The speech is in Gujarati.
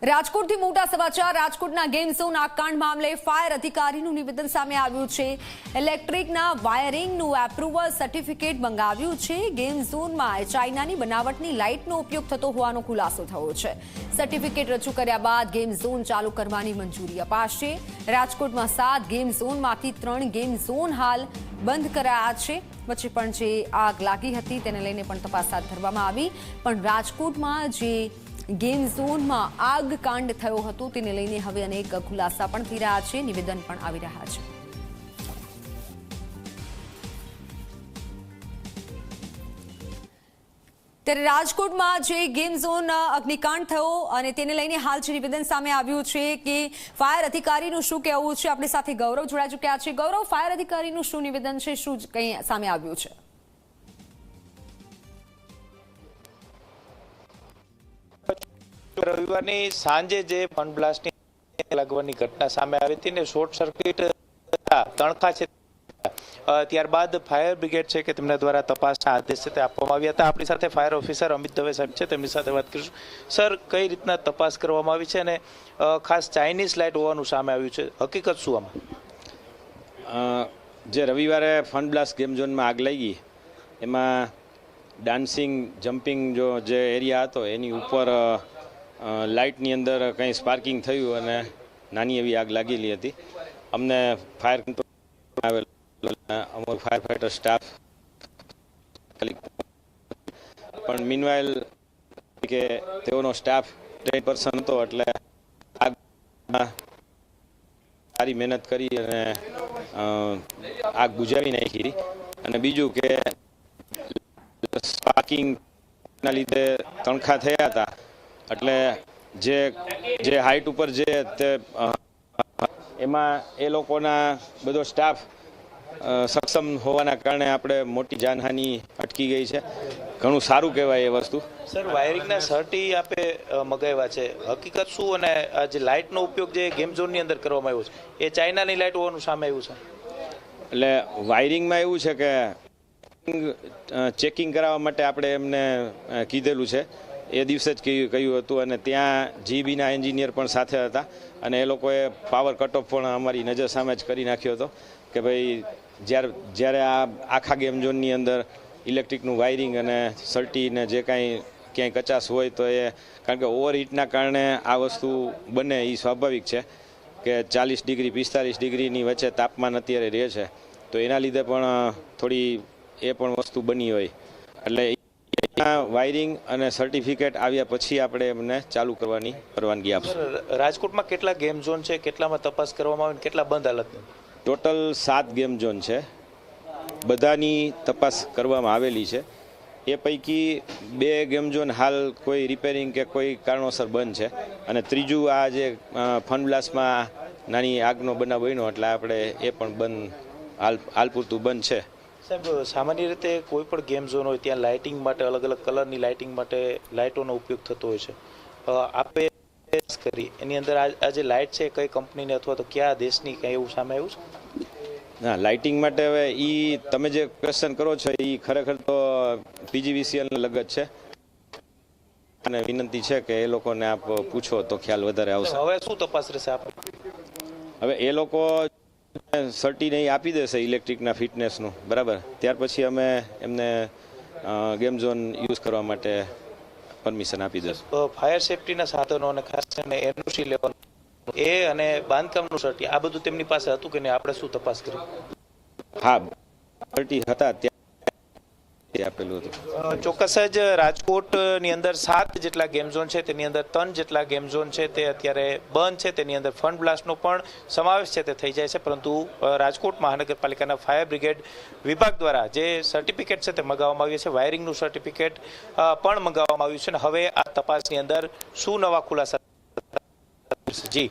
રાજકોટથી મોટા સમાચાર। રાજકોટના ગેમ ઝોન આગકાંડ મામલે ફાયર અધિકારીનું નિવેદન સામે આવ્યું છે। ઇલેક્ટ્રિકના વાયરિંગનું એપ્રુવલ સર્ટિફિકેટ મંગાવ્યું છે। ગેમ ઝોનમાં ચાઇનાની બનાવટની લાઇટનો ઉપયોગ થતો હોવાનો ખુલાસો થયો છે। સર્ટિફિકેટ રજૂ કર્યા બાદ ગેમ ઝોન ચાલુ કરવાની મંજૂરી અપાશે। રાજકોટમાં 7 ગેમ ઝોનમાંથી 3 ગેમ ઝોન હાલ બંધ કરાયા છે। વચ્ચે પણ જે આગ લાગી હતી તેને લઈને પણ તપાસ હાથ ધરવામાં આવી, પણ રાજકોટમાં જે ગેમ ઝોનમાં આગ કાંડ થયો હતો તેને લઈને હવે અનેક ખુલાસા પણ થઈ રહ્યા છે, નિવેદન પણ આવી રહ્યા છે। ત્યારે રાજકોટમાં જે ગેમ ઝોન અગ્નિકાંડ થયો અને તેને લઈને હાલ જે નિવેદન સામે આવ્યું છે કે ફાયર અધિકારીનું શું કહેવું છે, આપણી સાથે ગૌરવ જોડાઈ ચૂક્યા છે। ગૌરવ, ફાયર અધિકારીનું શું નિવેદન છે, શું કંઈ સામે આવ્યું છે? રવિવારની સાંજે જે ફન બ્લાસ્ટની લાગવાની ઘટના સામે આવી હતી ને શોર્ટ સર્કિટ તણખા છે, ત્યારબાદ ફાયર બ્રિગેડ છે કે તેમના દ્વારા તપાસના આદેશ છે તે આપવામાં આવ્યા હતા। આપણી સાથે ફાયર ઓફિસર અમિત દવે સાહેબ છે, તેમની સાથે વાત કરીશું। સર, કઈ રીતના તપાસ કરવામાં આવી છે અને ખાસ ચાઇનીઝ લાઇટ હોવાનું સામે આવ્યું છે, હકીકત શું આમાં? જે રવિવારે ફન બ્લાસ્ટ ગેમ ઝોનમાં આગ લાગી એમાં ડાન્સિંગ જમ્પિંગ જે એરિયા હતો એની ઉપર લાઇટની અંદર કંઈ સ્પાર્કિંગ થયું અને નાની એવી આગ લાગેલી હતી। અમને ફાયર કંટ્રોલ આવેલ, અમારો ફાયર ફાઈટર સ્ટાફ પણ મીનવાઇલ કે તેઓનો સ્ટાફ 10% હતો, એટલે આગમાં સારી મહેનત કરી અને આગ બુઝાવી નાખી। અને બીજું કે સ્પાર્કિંગના લીધે તણખા થયા હતા, એટલે જે હાઇટ ઉપર જે તે એમાં એ લોકોના બધો સ્ટાફ સક્ષમ હોવાના કારણે આપણે મોટી જાનહાનિ અટકી ગઈ છે। ઘણું સારું કહેવાય એ વસ્તુ। સર, વાયરિંગના સર્ટી આપે મગાવ્યા છે, હકીકત શું? અને આ જે લાઇટનો ઉપયોગ જે ગેમ ઝોનની અંદર કરવામાં આવ્યો છે એ ચાઇનાની લાઇટ હોવાનું સામે આવ્યું છે। એટલે વાયરિંગમાં એવું છે કે ચેકિંગ કરાવવા માટે આપણે એમને કીધેલું છે, એ દિવસે જ કહ્યું હતું, અને ત્યાં જીબીના એન્જિનિયર પણ સાથે હતા અને એ લોકોએ પાવર કટ ઓફ પણ અમારી નજર સામે જ કરી નાખ્યો હતો કે ભાઈ જ્યારે આ આખા ગેમ ઝોનની અંદર ઇલેક્ટ્રિકનું વાયરિંગ અને સર્ટીને જે કાંઈ ક્યાંય કચાશ હોય તો એ, કારણ કે ઓવરહીટના કારણે આ વસ્તુ બને એ સ્વાભાવિક છે કે 40 ડિગ્રી 45 ડિગ્રીની વચ્ચે તાપમાન અત્યારે રહે છે, તો એના લીધે પણ થોડી એ પણ વસ્તુ બની હોય, એટલે વાયરિંગ અને સર્ટિફિકેટ આવ્યા પછી આપણે એમને ચાલુ કરવાની પરવાનગી આપશું। રાજકોટમાં કેટલા ગેમ ઝોન છે, કેટલામાં તપાસ કરવામાં આવી, કેટલા બંધ હાલતમાં? ટોટલ 7 ગેમ ઝોન છે, બધાની તપાસ કરવામાં આવેલી છે। એ પૈકી 2 ગેમ ઝોન હાલ કોઈ રિપેરિંગ કે કોઈ કારણોસર બંધ છે, અને ત્રીજું આ જે ફન બ્લાસ્ટમાં નાની આગનો બનાવ બન્યો એટલે આપણે એ પણ બંધ હાલ પૂરતું બંધ છે। સાહેબ, સામાન્ય રીતે કોઈ પણ ગેમ ઝોન હોય ત્યાં લાઇટિંગ માટે અલગ અલગ કલરની લાઇટિંગ માટે લાઇટોનો ઉપયોગ થતો હોય છે, આપે કરી એની અંદર આ જે લાઇટ છે કઈ કંપનીની અથવા તો કયા દેશની, કંઈ એવું સામે આવ્યું છે? ના, લાઇટિંગ માટે હવે તમે જે ક્વેશ્ચન કરો છો એ ખરેખર તો પીજીવીસીએલને લગત છે, અને વિનંતી છે કે એ લોકોને આપ પૂછો તો ખ્યાલ વધારે આવશે। હવે શું તપાસ રહેશે આપણે? હવે એ લોકો સર્ટીને આપી દેશે ઇલેક્ટ્રિકના ફિટનેસનું, બરાબર, ત્યાર પછી અમે એમને ગેમ ઝોન યુઝ કરવા માટે પરમિશન આપી દઈશું। ફાયર સેફટીના સાધનો અને ખાસ કરીને એનઓસી લેવાનું એ અને બાંધકામનું સર્ટી આ બધું તેમની પાસે હતું કે નહીં? આપણે શું તપાસ કરી? હા, સર્ટી હતા ત્યાં આપેલું હતું। ચોક્કસ જ રાજકોટની અંદર 7 જેટલા ગેમ ઝોન છે, તેની અંદર 3 જેટલા ગેમ ઝોન છે તે અત્યારે બંધ છે, તેની અંદર ફન બ્લાસ્ટનો પણ સમાવેશ છે તે થઈ જાય છે, પરંતુ રાજકોટ મહાનગરપાલિકાના ફાયર બ્રિગેડ વિભાગ દ્વારા જે સર્ટિફિકેટ છે તે મંગાવવામાં આવ્યું છે, વાયરિંગનું સર્ટિફિકેટ પણ મંગાવવામાં આવ્યું છે, અને હવે આ તપાસની અંદર શું નવા ખુલાસા? જી